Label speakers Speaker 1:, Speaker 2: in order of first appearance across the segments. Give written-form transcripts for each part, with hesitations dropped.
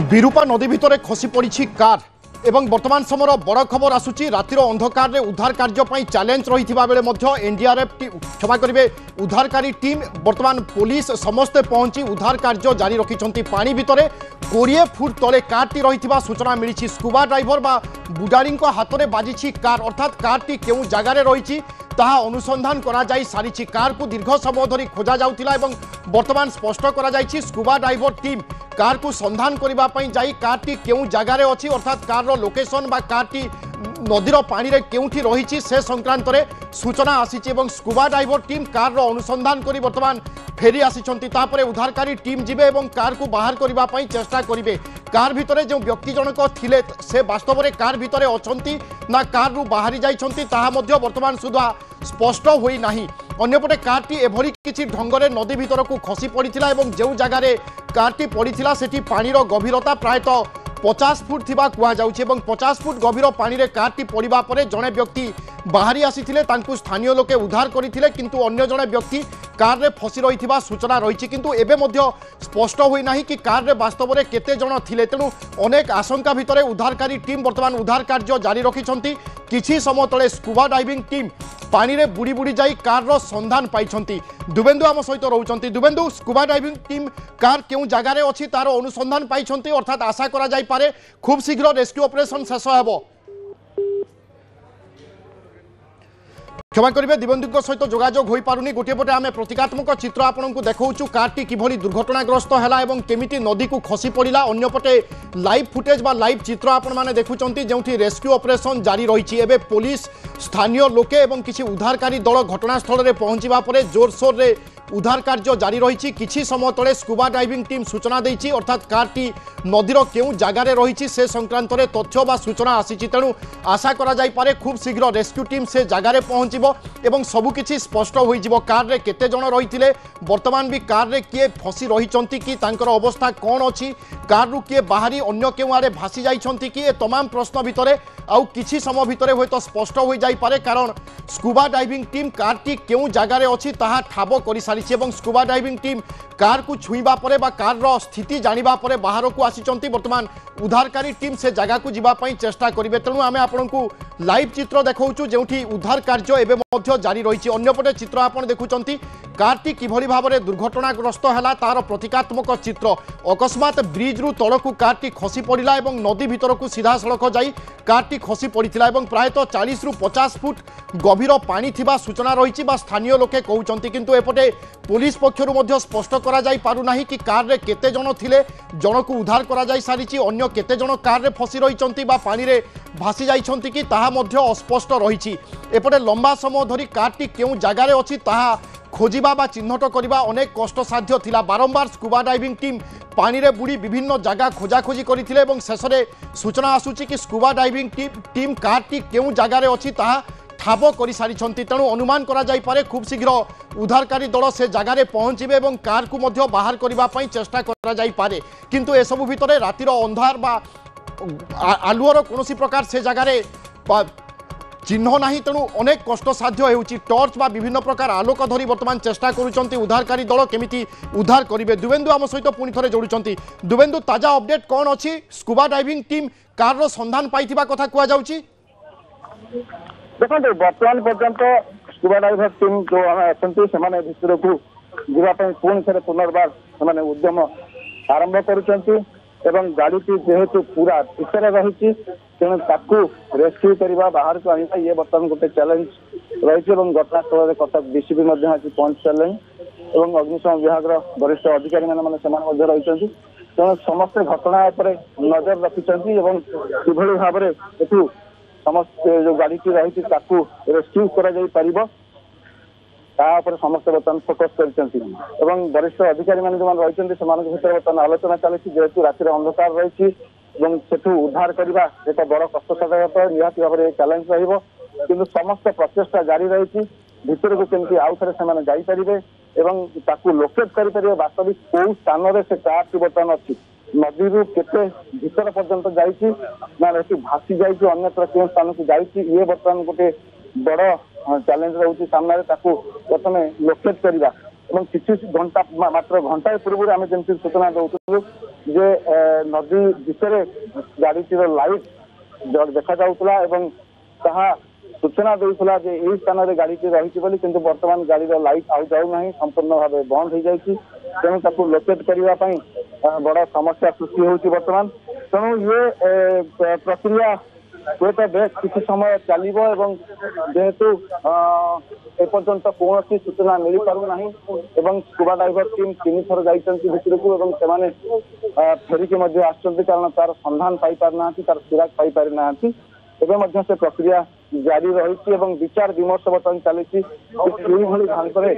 Speaker 1: विरूपा नदी भितर खसी पड़ी कार एवं वर्तमान समय बड़ खबर आसूची रातिर अंधकार रे उद्धार कार्य चैलेंज रही बेले एनडीआरएफ क्षमा करेंगे उद्धारकारी टीम वर्तमान पुलिस समस्ते पहुंची उद्धार कार्य जारी रखिंट पानी भितर 20 फुट तले कारटी रही सूचना मिली स्कूबा ड्राइवर बा बुडारी हाथ में बाजी कार अर्थात कारटी केउ जगार रही ताहा अनुसंधान करा जाई सारी कार को दीर्घ समय धरी खोजा जाउतिला एवं वर्तमान स्पष्ट करा जाई स्कूबा ड्राइवर टीम कार को संधान करबा पई जाई कारटी केउ जगार अच्छी अर्थात कार रो लोकेशन बा कारटी नदीर पानी रे केउठी रही से संक्रांत रे सूचना आसीची एवं स्कूबा ड्राइवर टीम कार रो अनुसंधान करी वर्तमान फेरी आसीचंती तापरे उद्धारकारी टीम जिबे एवं कार को बाहर करबा पई चेष्टा करिवे कार भितरे जो व्यक्ति जनक थिले से वास्तव में कार भितरे अछंती ना कार रु बाहरी जाइछंती ताहा मध्य वर्तमान सुधा स्पष्ट होई नाही अन्यपटे कारटी एभली किछि ढंगरे नदी भितर को खसी पड़िथिला एवं जो जगार कारटी पड़िथिला सेठी पानीर गभीरता प्रायतः 50 फुट थिबा कुआ जाउछि एवं 50 फुट गभीर पानी रे कारटी पड़िबा परे जणे व्यक्ति बाहरी आसीथिले तांकु स्थानीय लोके उद्धार करिथिले किंतु अन्य जणे व्यक्ति कार रे फसी रही सूचना रही किंतु एबे मध्य स्पष्ट होई नाही कि कार रे वास्तव में केते जण थिले तेणु अनेक आशंका भितरे उद्धारकारी टीम वर्तमान उद्धार कार्य जारी रखिछंती किछि समय तले स्कूबा डाइविंग टीम पानी रे बुड़ी बुड़ी जाई कार रो संधान पाइछंती दुबेंदु आम सहित रहउछंती दुबेंदु स्कूबा डाइविंग टीम कार केउ जगार अछि तार अनुसंधान पाइछंती अर्थात आशा करा जाई पारे खूब शीघ्र रेस्क्यू ऑपरेशन शेष हेबो क्षमा करेंगे दिबंधु सहित जोगाजोग हो पारुनी गोटे पटे आम प्रतीकात्मक चित्र आपको देखा कारटी किभली दुर्घटनाग्रस्त है और केमिति नदी को खसी पड़ा अन्यपटे लाइव फुटेज बा लाइव चित्र आपण मैंने देखुंट जो रेस्क्यू ऑपरेशन जारी रही है पुलिस स्थानीय लोके और किसी उद्धारकारी दल घटनास्थल में पहुंचा पर जोरसोर रे उद्धार कार्य जारी रही किसी समय तले स्कूबा डाइविंग टीम सूचना देती अर्थात कारटी नदीर केउ जगार रही से संक्रांत में तथ्य बा सूचना आसी तेणु आशा करा जाई पारे खूब शीघ्र रेस्क्यू टीम से जगार पहुंचब एवं सबुकिछि स्पष्ट हो कार रे केते जण रही वर्तमान भी कार रे किए फसी रही कि तांकर अवस्था कौन अच्छी कार रु किए बाहरी अन्य केउ आड़े भासी जाइछंती कि ए तमाम प्रश्न भितरे आउ किछि समय भितरे होय तो स्पष्ट हो जाई पारे कारण स्कूबा डाइविंग टीम कारटी केउ जगार अच्छी ताहा ठाब करि सारिछि एवं स्कूबा डाइविंग टीम कार को छुईबा परे बा कार रो स्थिति जानिबा परे बाहर को आसिचंती वर्तमान उद्धारकारी टीम से जगह को जीवा पई चेष्टा करिवे तेणु आमे आपनकु लाइव चित्र देखाउछु जेउठी उद्धार कार्य एबे मध्य जारी रही अन्यपटे चित्र आपण देखुचंती कारटी किभली भाबरे दुर्घटनाग्रस्त हैला तार प्रतीकात्मक चित्र अकस्मात ब्रिज रु तळकु कारटी खसी पड़िला एवं नदी भितर को सीधा सड़क जाई कारटी खसी पड़िथिला एवं प्रायतः 40 रु 50 फुट गभीर पानी थिबा सूचना रही बा स्थानीय लोके कहउचंती किंतु एपटे पुलिस पक्षरु मध्य स्पष्ट करा जाई पारु नाही कि कार रे केते जण थिले जणकु उद्धार करा जाई सारिछि अन्य केते जण कार रे फसी रहिचंती बा पानी रे भासी जाइछंती कि ताहा मध्य अस्पष्ट रहिछि एपटे लंबा समय धरी कारटी केउ जगार अछि ताहा खोजिबा बा चिन्हट करबा अनेक कष्टसाध्य थिला बारंबार स्कूबा डाइविंग टीम पानी रे बुड़ी विभिन्न जगह खोजाखोजी करथिले एवं शेष रे सूचना आसुछि कि स्कूबा डाइविंग टीम कारटी केउ जगार अछि ताहा ठाब कर सारी तेणु अनुमान करा जाई पारे खूब शीघ्र उद्धारकारी दल से जगार पहुंचे और कार को मध्य बाहर करने चेष्टा करा जाई पारे किंतु एसबू भितर रातिर अंधार बा आलुअर कौन प्रकार से जगार चिन्ह नहीं तेणु अनेक कष्टसाध्य होउछि टॉर्च बा विभिन्न प्रकार आलोक धरी वर्तमान चेष्टा करुचंती उद्धारकारी दल केमिति उद्धार करिवे दुबेंदु आम सहित पुणी थरे जोड़ुचंती दुबेंदु ताजा अपडेट कौन अच्छी स्कूबा डाइविंग टीम कार रो संधान पाइथिबा कथा कुआ जाउछि
Speaker 2: देखो बर्तमान पर्यंत स्कूबा डाइवर टीम जो अच्छा से भितर को जावाई पुणी थे पुनर्बार से उद्यम आरंभ कर गाड़ी जेहेतु पूरा भितर रही तेणु ताकू रेस्क्यू करवा बाहर को आना ये बर्तमान गोटे चैलेंज रही घटनास्थल में कटक डीसीपी पहुंच सारे और अग्निशम विभाग वरिष्ठ अधिकारी मैंने रही तेणु समस्ते घटना नजर रखिंट किभली भाव में एठू समस्त जो गाड़ी रही रेस्क्यू कर समस्त बर्तमान फोकस कर वरिष्ठ अधिकारी मैंने जो रही भर बर्तमान आलोचना चली जेहेतु रातिर अंधकार रही सेठू उद्धार करने एक बड़ कष्टसाधक निहाती भाव में चैलेंज रही समस्त प्रचेषा जारी रही भितर को केमती आउ थे से जापरें लोकेट करें वास्तविक कौ स्थान से कार बर्तमान अच्छी नदी रु केते भीतर पर्यंत जाइछि ना भासी जाइछि अन्यत्र केउ स्थान को जाइछि ये बर्तमान गोटे बड़ चैलेंज रहुछि सामने ताकू प्रथमे लोकेट करबा एवं किछि घंटा मात्र घंटा पूर्व आम जमी सूचना दौलू ଯେ ନଦୀ ଭିତରେ ଗାଡ଼ିଟିର ଲାଇଟ୍ ଦେଖାଯାଉଥିଲା ଏବଂ ତାହା ସୂଚନା ଦେଉଥିଲା ଯେ ଏହି ସ୍ଥାନରେ ଗାଡ଼ିଟି ରହିଛି ବୋଲି, କିନ୍ତୁ ବର୍ତ୍ତମାନ ଗାଡ଼ିର ଲାଇଟ୍ ଆଉ ଯାଉନାହିଁ, ସମ୍ପୂର୍ଣ୍ଣ ଭାବେ ବନ୍ଦ ହେଇଯାଇଛି। ତେଣୁ ତାକୁ ଲୋକେଟ୍ କରିବା ପାଇଁ ବଡ଼ ସମସ୍ୟା ସୃଷ୍ଟି ହେଉଛି ବର୍ତ୍ତମାନ। ତେଣୁ ଇଏ ପ୍ରକ୍ରିୟା ହୁଏତ ବେଶ କିଛି ସମୟ ଚାଲିବ ଏବଂ ଯେହେତୁ ଏପର୍ଯ୍ୟନ୍ତ କୌଣସି ସୂଚନା ମିଳିପାରୁନାହିଁ ଏବଂ ସ୍କୁବା ଡାଇଭର ଟିମ୍ 3 ଥର ଯାଇଛନ୍ତି ଭିତରକୁ ଏବଂ ସେମାନେ ଫେରିକି ମଧ୍ୟ ଆସିଛନ୍ତି, କାରଣ ତାର ସନ୍ଧାନ ପାଇପାରିନାହାନ୍ତି, ତାର ସୁରାଗ ପାଇପାରିନାହାନ୍ତି। ଏବେ ମଧ୍ୟ ସେ ପ୍ରକ୍ରିୟା ଜାରି ରହିଛି ଏବଂ ବିଚାର ବିମର୍ଶ ବର୍ତ୍ତମାନ ଚାଲିଛି କିଭଳି ଢଙ୍ଗରେ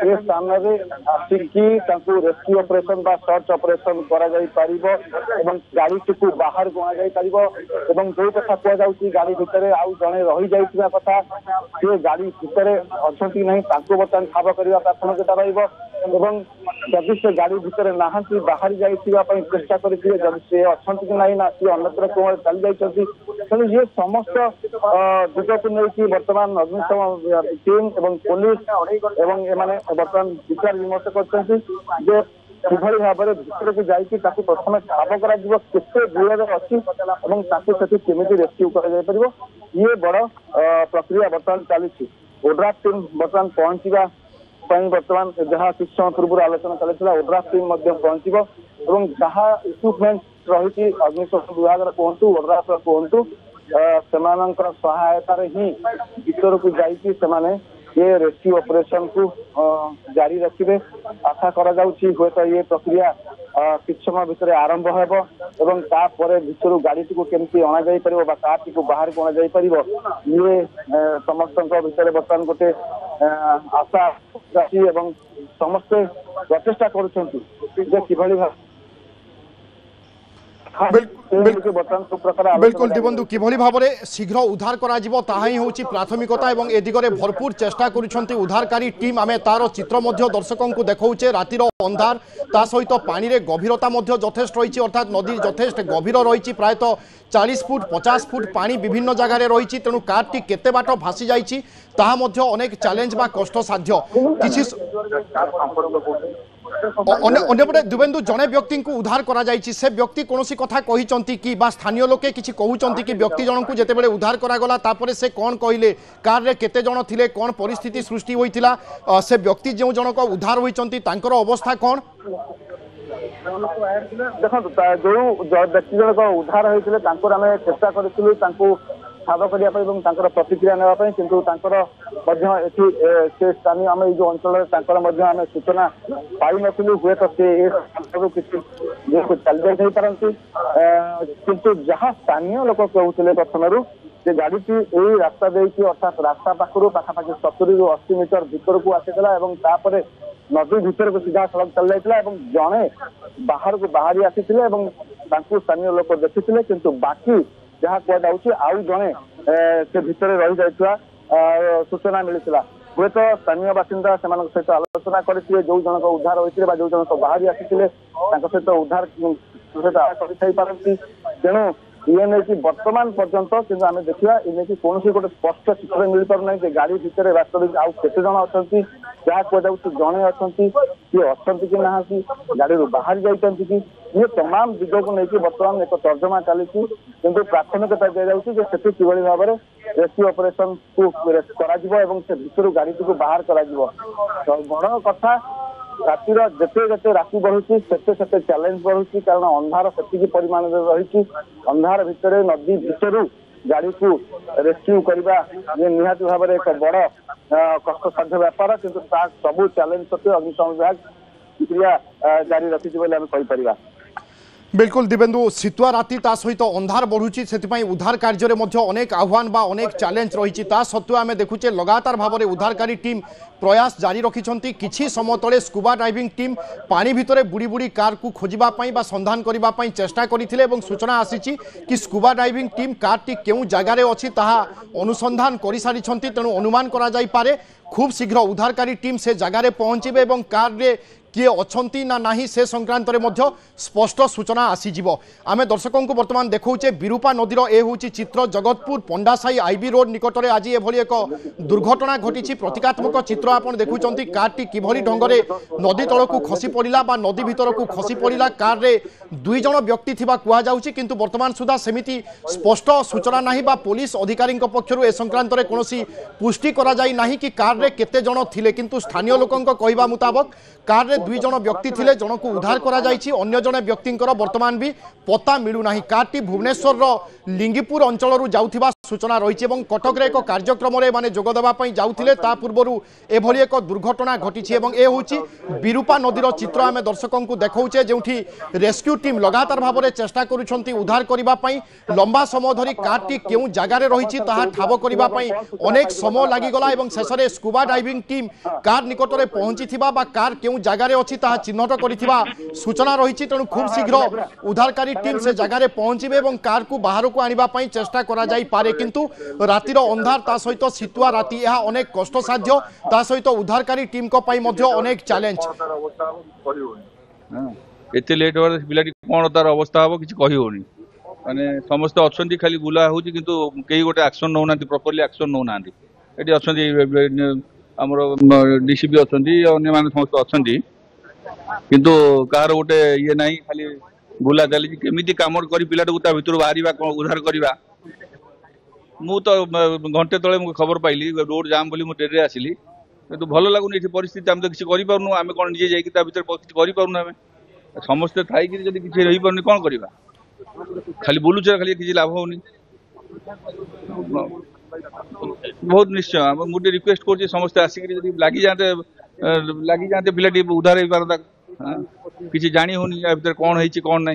Speaker 2: ଏ ସ୍ଥାନରେ ଆସିକି ତାଙ୍କୁ ରେସ୍କ୍ୟୁ ଅପରେସନ ବା ସର୍ଚ୍ଚ ଅପରେସନ କରାଯାଇପାରିବ ଏବଂ ଗାଡ଼ିଟିକୁ ବାହାରକୁ ଅଣାଯାଇପାରିବ। ଏବଂ ଯୋଉ କଥା କୁହାଯାଉଛି ଗାଡ଼ି ଭିତରେ ଆଉ ଜଣେ ରହିଯାଇଥିବା କଥା, ସେ ଗାଡ଼ି ଭିତରେ ଅଛନ୍ତି କି ନାହିଁ ତାଙ୍କୁ ବର୍ତ୍ତମାନ ଠାବ କରିବା ପ୍ରାଥମିକତା ରହିବ ଏବଂ ଯଦି ସେ ଗାଡ଼ି ଭିତରେ ନାହାନ୍ତି, ବାହାରି ଯାଇଥିବା ପାଇଁ ଚେଷ୍ଟା କରିଥିବେ, ଯଦି ସେ ଅଛନ୍ତି କି ନାହିଁ ନା ସିଏ ଅନ୍ୟତ୍ର କୋଣରେ ଚାଲି ଯାଇଛନ୍ତି। ତେଣୁ ଇଏ ସମସ୍ତ ଦିଗକୁ ନେଇକି ବର୍ତ୍ତମାନ ଅଗ୍ନିଶମ ଟିମ୍ ଏବଂ ପୋଲିସ ଏବଂ ଏମାନେ ବର୍ତ୍ତମାନ ବିଚାର ବିମର୍ଶ କରିଛନ୍ତି ଯେ କିଭଳି ଭାବରେ ଭିତରକୁ ଯାଇକି ତାକୁ ପ୍ରଥମେ ଠାବ କରାଯିବ, କେତେ ଦୂରରେ ଅଛି ଏବଂ ତାକୁ ସେଠି କେମିତି ରେସ୍କ୍ୟୁ କରାଯାଇପାରିବ। ଇଏ ବଡ଼ ପ୍ରକ୍ରିୟା ବର୍ତ୍ତମାନ ଚାଲିଛି। ଓଡ୍ରାଫ୍ ଟିମ୍ ବର୍ତ୍ତମାନ ପହଞ୍ଚିବା ପାଇଁ ବର୍ତ୍ତମାନ ଯାହା କିଛି ସମୟ ପୂର୍ବରୁ ଆଲୋଚନା ଚାଲିଥିଲା, ଓଡ୍ରାଫ୍ ଟିମ୍ ମଧ୍ୟ ପହଞ୍ଚିବ ଏବଂ ଯାହା ଇକ୍ୟୁପମେଣ୍ଟ ରହିଛି ଅଗ୍ନିଶମ ବିଭାଗର କୁହନ୍ତୁ, ଓଡ୍ରାଫ୍ର କୁହନ୍ତୁ, ସେମାନଙ୍କର ସହାୟତାରେ ହିଁ ଭିତରକୁ ଯାଇକି ସେମାନେ ଏ ରେସ୍କ୍ୟୁ ଅପରେସନକୁ ଜାରି ରଖିବେ। ଆଶା କରାଯାଉଛି ହୁଏତ ଏ ପ୍ରକ୍ରିୟା କିଛି ସମୟ ଭିତରେ ଆରମ୍ଭ ହେବ ଏବଂ ତାପରେ ଭିତରୁ ଗାଡ଼ିଟିକୁ କେମିତି ଅଣାଯାଇପାରିବ ବା କାର୍ଟିକୁ ବାହାରକୁ ଅଣାଯାଇପାରିବ, ଇଏ ସମସ୍ତଙ୍କ ଭିତରେ ବର୍ତ୍ତମାନ ଗୋଟେ ଆଶା ଅଛି ଏବଂ ସମସ୍ତେ ପ୍ରଚେଷ୍ଟା କରୁଛନ୍ତି ଯେ କିଭଳି ଭାବେ
Speaker 1: बिल्कुल दिबंधु किभली भाव में शीघ्र उद्धार करा ताहा ही होची प्राथमिकता एवं ए दिगरे भरपूर चेष्टा करुछंती उद्धारकारी टीम। आमे तार चित्र मध्य दर्शकों को देखौचे रातिर अंधार ता सहित पानी रे गभीरता मध्य यथेष्ट रही, अर्थात नदी यथेष्ट गभीर रही, प्रायतः 40 फुट 50 फुट पानी विभिन्न जगार रही। तेणु कारटी केते बाट भासी जाइछि ताहा मध्य अनेक चैलेंज बा कष्ट साध्य किछि अन्यपटे दिवेन्दु जड़े व्यक्ति को उद्धार करा जाइछि, से व्यक्ति कौन कथा कही कि बा स्थानीय लोके किछि कहउचंती कि व्यक्ति जनक को जेतेबेले उद्धार करागला तापरे से कौन कहले कार रे केते जण थिले, कौन परिस्थिति सृष्टि होइतिला, से व्यक्ति जो जनक उद्धार होइचंती तांकर अवस्था कौन?
Speaker 2: देखो जो व्यक्ति जनक उद्धार होइतिले तांकर आमे चेष्टा करिथिलु तांको ठाब करिया पय एवं तांकर प्रतिक्रिया नेबा पय, किंतु तांकर मध्य एठी से स्थानीय आमे जो अंचल तांकर मध्य आमे सूचना पाई नथिलु, हुए तो से ए संदर्भ किछि जे चल जाई पारंती, किंतु जहां स्थानीय लोक कहउतिले प्रथमरु जे गाड़ीटी एई रास्ता देकी अर्थात रास्ता पाखरु पाखापाखि 70 रु 80 मीटर भीतर को आसीला एवं तापरे नदी भीतर को सीधा सड़क चल जाइतिला एवं जणे बाहर को बाहरी आसीथिले एवं तांकु स्थानीय लोक देखिथिले, किंतु बाकी जहाँ कहुच्छे आउ जड़े से भितर रही जाइछुआ सूचना मिलता। हुए तो स्थानीय बासिंदा सहित आलोचना करथिले, जो जनक उद्धार होइतिले बा जो जनक बाहरी आसीथिले तांको सहित उद्धार सहित पारंती। तेणु ये नहीं कि वर्तमान पर्यंत किंतु आम देखा ये कौन गोटे स्पष्ट चित्र मिल पारना जे गाड़ी भितर वास्तविक आउ केते जण अछंती, जहाँ कहुच्छे जड़े अछंती किए अछंती कि ना गाड़ी बाहरी जाइछंती कि, ये तमाम दिग को लेकिन बर्तमान एक तर्जमा चली, किंतु प्राथमिकता दी जाऊँगी सेठी किभली भाव में रेस्क्यू ऑपरेशन को करा से भितर गाड़ी को बाहर करा बड़ कथा रातिर जिते जिते राति बढ़ुची सेते चैलेंज बढ़ुची, कारण अंधार से परिमाण रही, अंधार भितर नदी भितर गाड़ी को रेस्क्यू करने ये निहाती भाव में एक बड़ कष्टसाध्य व्यापार, किंतु सबू चैलेंज सत्वे अग्निशम विभाग प्रक्रिया जारी रखी कहीपर।
Speaker 1: बिल्कुल दिवेन्दु शीतुआ राति ता सहित अंधार बढ़ुची से उद्धार कार्य में अनेक आह्वान बा अनेक चैलेंज रही, सत्वे आम देखुचे लगातार भाव में उद्धारकारी टीम प्रयास जारी रखिंट। किछि समय तले स्कुबा डाइविंग टीम पानी भितर बुड़ी बुड़ी कार को खोजापी बा संधान करने चेष्टा करथिले एवं सूचना आसी कि स्कुबा डाइविंग टीम कारटी केउ जगार अच्छी ताहा अनुसंधान कर सारी, तेणु अनुमान करा जाई पारे खूब शीघ्र उद्धारकारी टीम से जगार पहुँचे और कार रे किए अच्छी ना नहीं से संक्रांत में स्पष्ट सूचना आसीज आम दर्शकों को बर्तमान देखौचे विरूपा नदीर ए हूँ चित्र जगतपुर पंडासाई आईबी रोड निकट में आज एभली एक दुर्घटना घटी प्रतीकात्मक चित्र आपड़ देखुं कारटी किभली ढंग से नदी तल को खसी पड़ा नदी भीतर को खसी पड़ा कार रे 2 जण व्यक्ति थिबा कुआ जाउची किंतु वर्तमान सुधा सेमिति स्पष्ट सूचना नहीं बा पुलिस अधिकारी पक्षर ए संक्रांत में कौन पुष्टि करा जाई नहीं कि कार रे केते जण थिले किंतु स्थानीय लोकों कहवा मुताबक कार रे 2 जण व्यक्ति थिले जण को उद्धार करा जाइछि अन्य जणे व्यक्तिंकर वर्तमान भी पता मिलू नाही कारटी भुवनेश्वर लिंगीपुर अंचल जाउथिबा सूचना रही और कटक रे एक कार्यक्रम रे माने जोग देबा पई जाउथिले ता पूर्वरु एभली एक दुर्घटना घटिछि एवं ए होछि विरूपा नदीर चित्र आम दर्शकों को देखौचे जेउठी रेस्क्यू टीम लगातार भाव में चेष्टा करुछंती उद्धार करिबा पई लंबा समय धरी कारटी केउ जगार रही ठाब करिबा पई अनेक समय लागिगला एवं शेषरे स्कूबा डाइविंग टीम कार निकट में पहुंची कार केउ जगार अच्छी चिन्हट करिथिबा सूचना रही तेणु खूब शीघ्र उद्धारकारी टीम से जगार पहुंचे और कार को बाहर को आनिबा पई चेष्टा करा जाई पारे किंतु रातिर अंधार ता सहित शीतुआ राति यह अनेक कष्टसाध्य ता सहित उद्धारकारी टीम को पई मध्य अनेक चैलेंज
Speaker 3: एते लेट हो पिलाटी कोन तार अवस्था हम किसी कहि होनी माने समस्त अच्छी खाली बुला हो किंतु कई गोटे एक्शन नौना प्रॉपर्ली एक्शन नौना ये अच्छा आमर डीसीपी अच्छा अन्य मान समस्त अच्छा किंतु कार गोटे ये ना खाली बुला चली केमी कम कर पिलाटा भर बाहर उद्धार करवा मु तो घंटे तले खबर पाइली रोड जाम बोली मु ट्रेन आसिली किंतु भल लगुनि ये परिस्थिति आम तो किसी करूँ आम कौन निजे जाकर भर किसी करूँ आम समस्ते थी किसी रही पार्नि कौन करवा खाली बुलुचे खाली किसी लाभ होनी बहुत निश्चय मुझे रिक्वेस्ट कर समस्ते आसिक लगी जाते पिला उद्धार हो पारता किसी जानी होनी भर कौन है कौन ना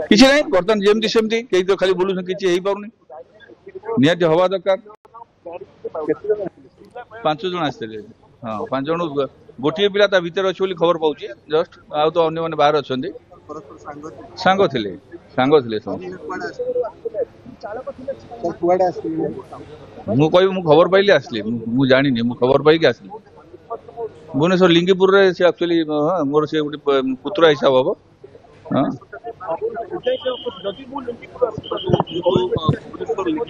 Speaker 3: किसी ना बर्तमान जमती सेमती कई तो खाली बुलून किसी हो पारनी निहाती हवा दरकार 5 जन आसते हाँ 5 जन गोटे पिला भितर अच्छे खबर पाऊँ जस्ट आउ तो अन्य मैंने बाहर अच्छा सांग थे मु खबर पाइली आसली मु जानी मु खबर पाई आसली भुवनेश्वर लिंगीपुर रे से एक्चुअली मोर से गोटे पुत्र हिसाब हम हाँ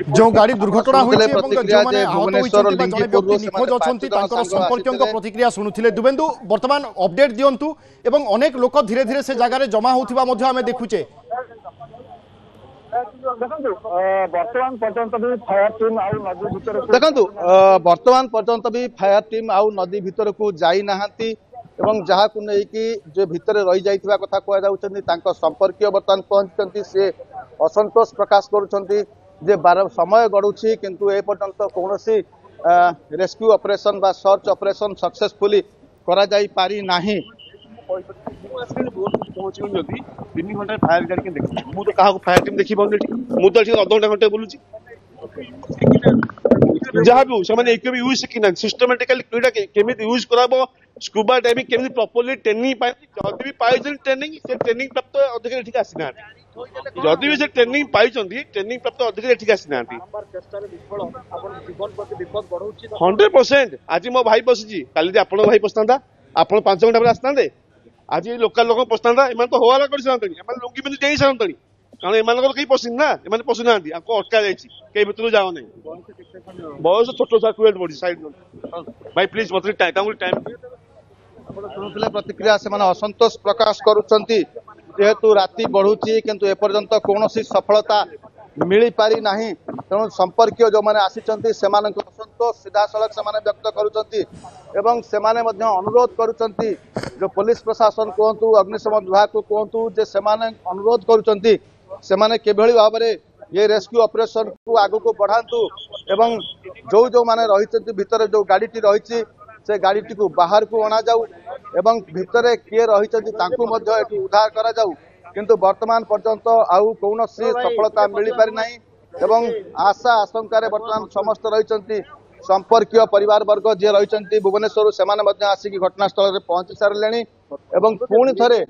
Speaker 1: जो गाड़ी दुर्घटना हुई निखोज अच्छा संपर्क प्रतिक्रिया शुणुले दुबेन्दु वर्तमान अपडेट दिंतु एवं अनेक लोक धीरे धीरे से जगह जमा होता आम देखुचे
Speaker 2: वर्तमान पर्यंत भी फायर टीम आउ नदी भीतर
Speaker 4: देखो वर्तमान पर्यंत भी फायर टीम आउ नदी भीतर को जाई नाहांती एवं जहाँ को लेकिन जो भितर रही जाइथिबा कथा कह जाउछन्ती तांको संपर्कीय वर्तमान पहुंचती से असंतोष प्रकाश करुछन्ती जे समय गड़ुछि किंतु ए पर्यंत कौनसी रेस्क्यू ऑपरेशन बा सर्च ऑपरेशन सक्सेसफुली करा जाई पारी नाही
Speaker 5: पहुंची 3 घंटा फायर गाड़ी के देखि मु तो कहा फायर टीम देखि बोल मु तो अध घंटे बुलुची जहाँ भी से एक यूज कि सिस्टमेटिकली कईटा केमी यूज कराबो स्कूबा डाइविंग केमी प्रॉपर्ली ट्रेनिंग पाई जदि भी पाई ट्रेनिंग से ट्रेनिंग प्राप्त अधिकारी ठीक आसीना जदि भी से ट्रेनिंग पाई ट्रेनिंग प्राप्त अधिकारी ठीक आसीना 100% आज मो भाई बसी काली आपन भाई पसंदा आपन 5 घंटा पर आसता आज लोकल लोक पसंदा एम तो हवाला कर सारतनी एम लुंगी पिंधि जाई सारतनी कारण एम कहीं पशिन ना एम पशुना अटका जाए भर जाओ ना बयस छोट छुआ 12 पड़ी साइड भाई प्लीज मत टाइम
Speaker 4: शुणुले प्रतिक्रिया से असंतोष प्रकाश करुछन्ती जेहेतु राति बढ़ुची किंतु एपर्यंत कौन सफलता मिल पारी नाही तेणु संपर्कीय जो मैंने आसीचंती सेमानक असंतोष सीधा सड़क से व्यक्त करुछन्ती एवं सेमाने मध्य अनुरोध करुछन्ती जो पुलिस प्रशासन कहतु अग्निशमन विभाग को कहतु जे सेमाने अनुरोध करुछन्ती सेमाने केभली भाव में ये रेस्क्यू ऑपरेशन को आगु को बढ़ातु एवं जो माने रही भितर जो गाड़ी रही से गाड़ी को बाहर को अणा जाऊ एवं भितर किए रही उद्धार करा जाऊ किंतु वर्तमान पर्यंत आउ कौन सफलता मिल पारि नाही एवं आशा आशंकार वर्तमान समस्त रही संपर्कीय परिवार वर्ग जी रही भुवनेश्वर से आसिक घटनास्थल में पहुंची सारे पुणी थे